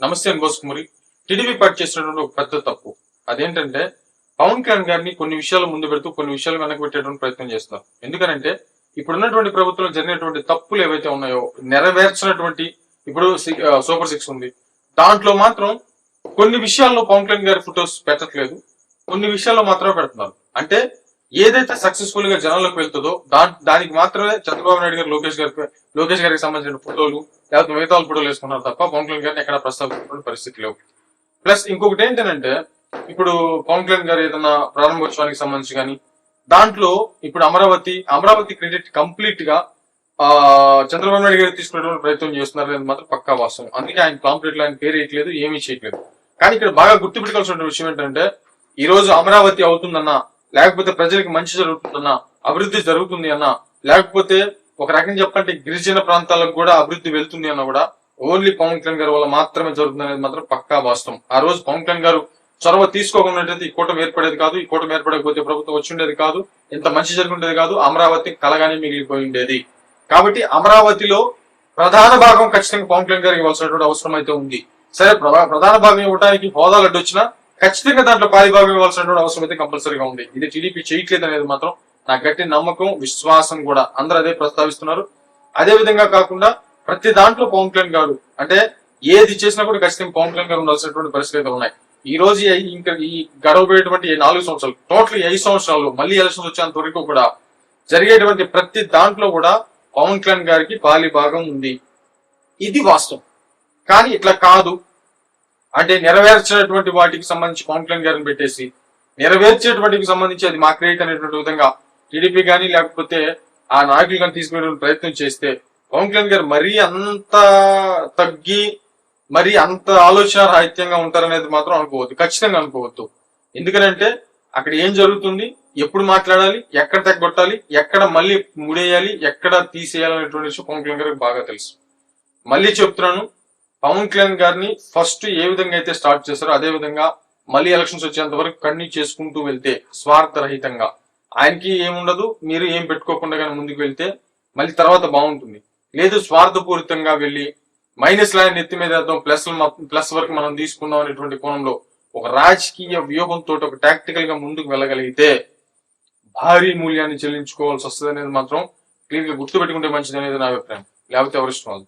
నమస్తే అని కుమారి. TDP party చేసినటువంటి ఒక పెద్ద తప్పు అదేంటంటే పవన్ కళ్యాణ్ గారిని కొన్ని విషయాలు ముందు పెడుతూ కొన్ని విషయాలు వెనక్కి పెట్టేటువంటి ప్రయత్నం చేస్తున్నారు. ఎందుకనంటే ఇప్పుడున్నటువంటి ప్రభుత్వంలో జరిగినటువంటి తప్పులు ఏవైతే ఉన్నాయో నెరవేర్చినటువంటి ఇప్పుడు సూపర్ సిక్స్ ఉంది, దాంట్లో మాత్రం కొన్ని విషయాల్లో పవన్ కళ్యాణ్ గారి ఫొటోస్ పెట్టట్లేదు, కొన్ని విషయాల్లో మాత్రమే పెడుతున్నారు. అంటే ఏదైతే సక్సెస్ఫుల్ గా జనాలకు వెళ్తుందో దానికి మాత్రమే చంద్రబాబు నాయుడు గారు లోకేష్ గారికి సంబంధించిన ఫోటోలు లేకపోతే మిగతా ఫోటోలు వేసుకున్నారు తప్ప పవన్ కళ్యాణ్ గారిని ఎక్కడ ప్రస్తావించిన పరిస్థితి లేవు. ప్లస్ ఇంకొకటి ఏంటంటే ఇప్పుడు పవన్ కళ్యాణ్ గారు ఏదైనా ప్రారంభోత్సవానికి సంబంధించి కానీ దాంట్లో ఇప్పుడు అమరావతి క్రెడిట్ కంప్లీట్ గా చంద్రబాబు నాయుడు గారు తీసుకునేటువంటి ప్రయత్నం చేస్తున్నారు అనేది మాత్రం పక్కా వాస్తవం. అందుకే ఆయన కాంప్లీట్ లో ఆయన పేరు వేయట్లేదు, ఏమీ చేయట్లేదు. కానీ ఇక్కడ బాగా గుర్తుపెట్టుకోవాల్సిన విషయం ఏంటంటే ఈ రోజు అమరావతి అవుతుందన్నా, లేకపోతే ప్రజలకు మంచి జరుగుతుందన్నా, అభివృద్ధి జరుగుతుంది అన్నా, లేకపోతే ఒక రకంగా చెప్పంటే గిరిజన ప్రాంతాలకు కూడా అభివృద్ధి వెళ్తుంది అన్న కూడా ఓన్లీ పవన్ కళ్యాణ్ గారి వల్ల మాత్రమే జరుగుతుంది అనేది మాత్రం పక్కా వాస్తవం. ఆ రోజు పవన్ కళ్యాణ్ గారు చొరవ తీసుకోకుండా ఈ కూటమి ఏర్పడేది కాదు, ఈ కూటమి ఏర్పడకపోతే ప్రభుత్వం వచ్చి ఉండేది కాదు, ఇంత మంచి జరుగుండేది కాదు, అమరావతి కలగానే మిగిలిపోయి ఉండేది. కాబట్టి అమరావతిలో ప్రధాన భాగం ఖచ్చితంగా పవన్ కళ్యాణ్ గారికి ఇవ్వాల్సినటువంటి అవసరం అయితే ఉంది. సరే, ప్రధాన భాగం ఇవ్వడానికి హోదాలు అడ్డు వచ్చినా ఖచ్చితంగా దాంట్లో పాలి భాగం ఇవ్వాల్సినటువంటి అవసరం అయితే కంపల్సరీగా ఉంది. ఇది టీడీపీ చేయట్లేదు అనేది మాత్రం నాకు గట్టి నమ్మకం, విశ్వాసం కూడా. అందరూ అదే ప్రస్తావిస్తున్నారు. అదే విధంగా కాకుండా ప్రతి దాంట్లో పవన్ కళ్యాణ్ గారు అంటే ఏది చేసినా కూడా ఖచ్చితంగా పవన్ కళ్యాణ్ గారు ఉండాల్సినటువంటి పరిస్థితులు ఉన్నాయి. ఈ రోజు ఇంకా ఈ గడవబోయేటువంటి 4 సంవత్సరాలు, టోటల్ 5 సంవత్సరాలు మళ్ళీ ఎలక్షన్స్ వచ్చేంత వరకు కూడా జరిగేటువంటి ప్రతి దాంట్లో కూడా పవన్ కళ్యాణ్ గారికి పాలి భాగం ఉంది. ఇది వాస్తవం. కానీ ఇట్లా కాదు అంటే నెరవేర్చినటువంటి వాటికి సంబంధించి పవన్ కళ్యాణ్ గారిని పెట్టేసి నెరవేర్చేటువంటికి సంబంధించి అది మా క్రెడిట్ అనేటువంటి విధంగా టీడీపీ కానీ లేకపోతే ఆ నాయకులు కానీ తీసుకునే ప్రయత్నం చేస్తే పవన్ కళ్యాణ్ గారు మరీ అంత తగ్గి మరీ అంత ఆలోచన రాహిత్యంగా ఉంటారనేది మాత్రం అనుకోవద్దు, ఖచ్చితంగా అనుకోవద్దు. ఎందుకంటే అక్కడ ఏం జరుగుతుంది, ఎప్పుడు మాట్లాడాలి, ఎక్కడ తగ్గొట్టాలి, ఎక్కడ మళ్ళీ ముడేయాలి, ఎక్కడ తీసేయాలి అనేటువంటి విషయం పవన్ కళ్యాణ్ గారికి బాగా తెలుసు. మళ్ళీ చెప్తున్నాను, పవన్ కళ్యాణ్ గారిని ఫస్ట్ ఏ విధంగా అయితే స్టార్ట్ చేస్తారో అదే విధంగా మళ్ళీ ఎలక్షన్స్ వచ్చేంత వరకు కంటిన్యూ చేసుకుంటూ వెళ్తే స్వార్థరహితంగా, ఆయనకి ఏముండదు, మీరు ఏం పెట్టుకోకుండా కానీ ముందుకు వెళ్తే మళ్ళీ తర్వాత బాగుంటుంది. లేదు స్వార్థపూరితంగా వెళ్ళి మైనస్ లైన్ ఎత్తి మీద ప్లస్ వరకు మనం తీసుకుందాం అనేటువంటి కోణంలో ఒక రాజకీయ వ్యూహంతో ఒక టాక్టికల్ గా ముందుకు వెళ్ళగలిగితే భారీ మూల్యాన్ని చెల్లించుకోవాల్సి వస్తుంది అనేది మాత్రం క్లియర్ గా గుర్తుపెట్టుకుంటే మంచిది అనేది నా అభిప్రాయం. లేకపోతే ఎవరిష్టం అది.